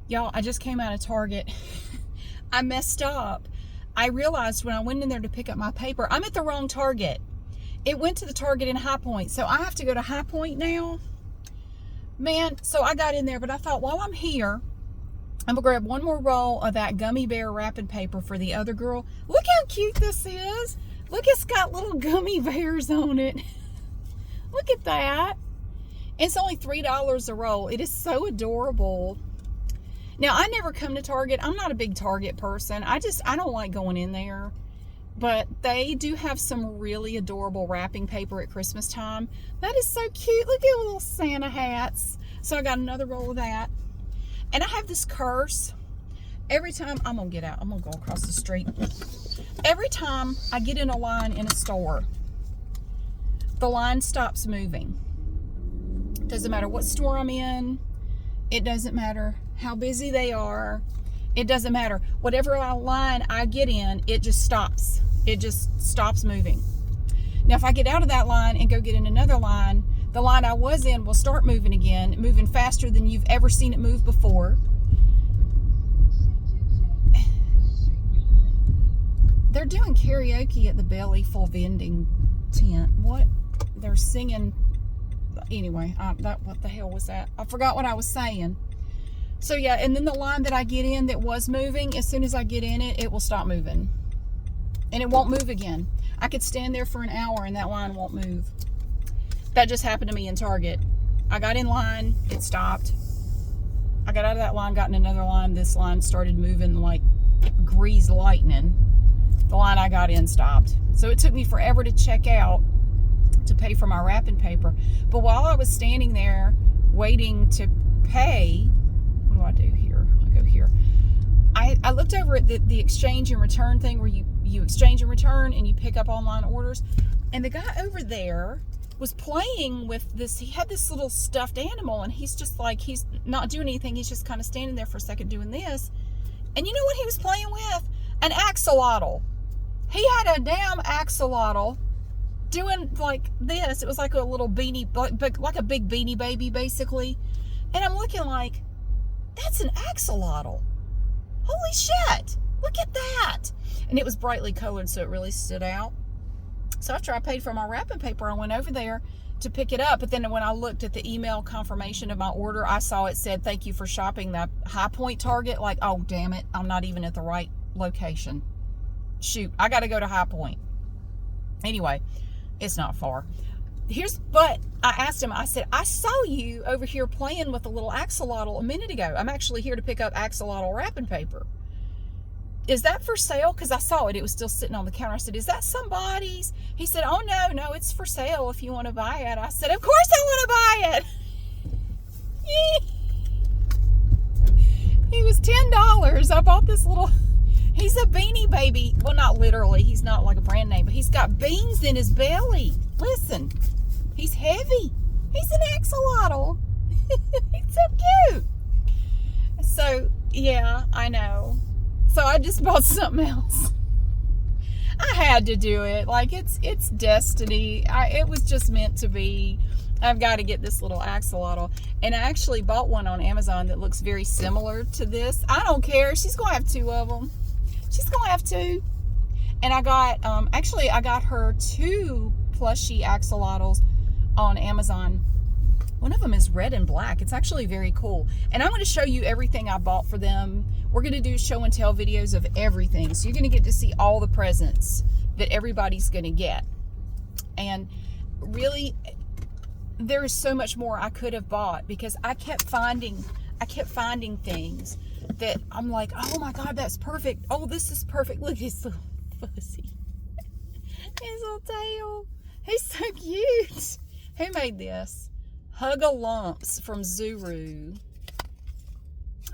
Y'all, I just came out of Target. I messed up. I realized when I went in there to pick up my paper, I'm at the wrong Target. It went to the Target in High Point, so I have to go to High Point now. Man, so I got in there, but I thought while I'm here, I'm gonna grab one more roll of that gummy bear wrapping paper for the other girl. Look how cute this is. Look, it's got little gummy bears on it. Look at that. It's only $3 a roll. It is so adorable. Now, I never come to Target. I'm not a big Target person. I don't like going in there. But they do have some really adorable wrapping paper at Christmas time. That is so cute. Look at little Santa hats. So I got another roll of that. And I have this curse. Every time, I'm going to get out. I'm going to go across the street. Every time I get in a line in a store, the line stops moving. Doesn't matter what store I'm in. It doesn't matter how busy they are. It doesn't matter. Whatever line I get in, it just stops. It just stops moving. Now, if I get out of that line and go get in another line, the line I was in will start moving again, moving faster than you've ever seen it move before. They're doing karaoke at the Belly Full vending tent. What? They're singing. Anyway, what the hell was that? I forgot what I was saying. So yeah, and then the line that I get in that was moving, as soon as I get in it, it will stop moving. And it won't move again. I could stand there for an hour and that line won't move. That just happened to me in Target. I got in line, it stopped. I got out of that line, got in another line. This line started moving like greased lightning. The line I got in stopped. So it took me forever to check out to pay for my wrapping paper. But while I was standing there waiting to pay, what do I do here? I go here. I looked over at the exchange and return thing where you exchange and return and you pick up online orders. And the guy over there was playing with this. He had this little stuffed animal and he's just like, he's not doing anything. He's just kind of standing there for a second doing this. And you know what he was playing with? An axolotl. He had a damn axolotl doing like this. It was like a little beanie, like a big Beanie Baby basically. And I'm looking like, that's an axolotl. Holy shit, look at that. And it was brightly colored, so it really stood out. So after I paid for my wrapping paper, I went over there to pick it up. But then when I looked at the email confirmation of my order, I saw it said, thank you for shopping that High Point Target. Like, oh, damn it, I'm not even at the right location. Shoot, I got to go to High Point. Anyway, it's not far. But I asked him, I said, I saw you over here playing with a little axolotl a minute ago. I'm actually here to pick up axolotl wrapping paper. Is that for sale? Because I saw it. It was still sitting on the counter. I said, is that somebody's? He said, oh, no, it's for sale if you want to buy it. I said, of course I want to buy it. He was $10. I bought this little... He's a Beanie Baby. Well, not literally. He's not like a brand name, but he's got beans in his belly. Listen, he's heavy. He's an axolotl. He's so cute. So, yeah, I know. So I just bought something else. I had to do it. Like, it's destiny. It was just meant to be. I've got to get this little axolotl. And I actually bought one on Amazon that looks very similar to this. I don't care. She's going to have two of them. She's going to have two. And I got, I got her two plushie axolotls on Amazon. One of them is red and black. It's actually very cool. And I'm going to show you everything I bought for them. We're going to do show and tell videos of everything. So you're going to get to see all the presents that everybody's going to get. And really, there is so much more I could have bought because I kept finding things that I'm like, oh my God, that's perfect. Oh, this is perfect. Look at his little fuzzy. His little tail. He's so cute. Who made this? Hug-a-Lumps from Zuru.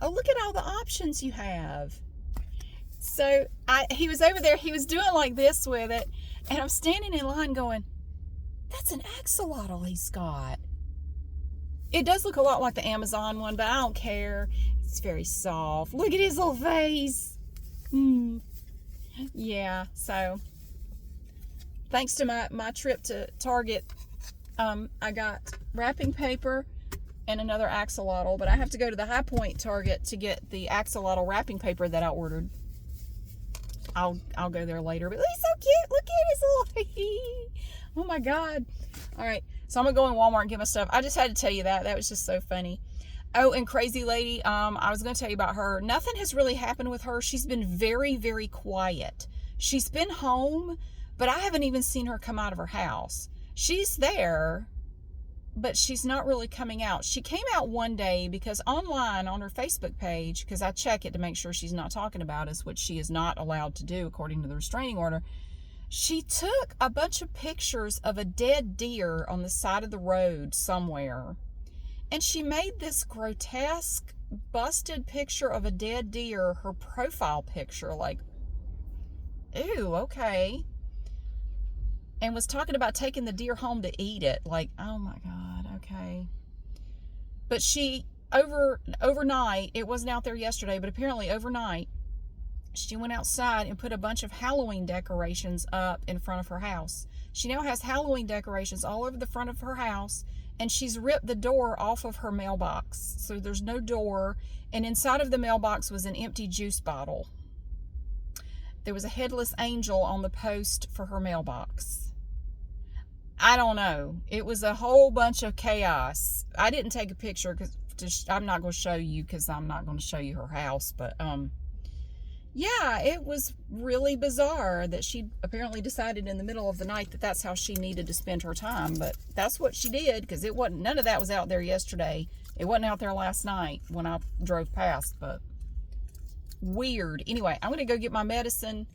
Oh, look at all the options you have. So he was over there. He was doing like this with it. And I'm standing in line going, that's an axolotl he's got. It does look a lot like the Amazon one, but I don't care. It's very soft. Look at his little face. Yeah, so thanks to my trip to Target, I got wrapping paper and another axolotl, but I have to go to the High Point Target to get the axolotl wrapping paper that I ordered. I'll go there later, but he's so cute. Look at his little, oh my God. All right, so I'm gonna go in Walmart and get my stuff. I just had to tell you that. That was just so funny. Oh, and Crazy Lady, I was gonna tell you about her. Nothing has really happened with her. She's been very, very quiet. She's been home, but I haven't even seen her come out of her house. She's there, but she's not really coming out. She came out one day because online on her Facebook page, because I check it to make sure she's not talking about us, which she is not allowed to do according to the restraining order. She took a bunch of pictures of a dead deer on the side of the road somewhere. And she made this grotesque, busted picture of a dead deer her profile picture. Like, ew, okay. And was talking about taking the deer home to eat it. Like, oh my God, okay. But she, overnight, it wasn't out there yesterday, but apparently overnight, she went outside and put a bunch of Halloween decorations up in front of her house. She now has Halloween decorations all over the front of her house, and she's ripped the door off of her mailbox. So there's no door, and inside of the mailbox was an empty juice bottle. There was a headless angel on the post for her mailbox. I don't know. It was a whole bunch of chaos. I didn't take a picture because I'm not going to show you, because I'm not going to show you her house, but yeah, it was really bizarre that she apparently decided in the middle of the night that that's how she needed to spend her time. But that's what she did, because it wasn't, none of that was out there yesterday. It wasn't out there last night when I drove past, but weird. Anyway, I'm going to go get my medicine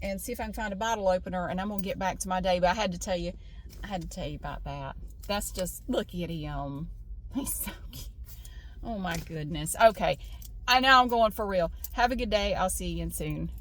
and see if I can find a bottle opener, and I'm going to get back to my day. But I had to tell you about that. That's just, look at him. He's so cute. Oh my goodness. Okay. I know I'm going for real. Have a good day. I'll see you again soon.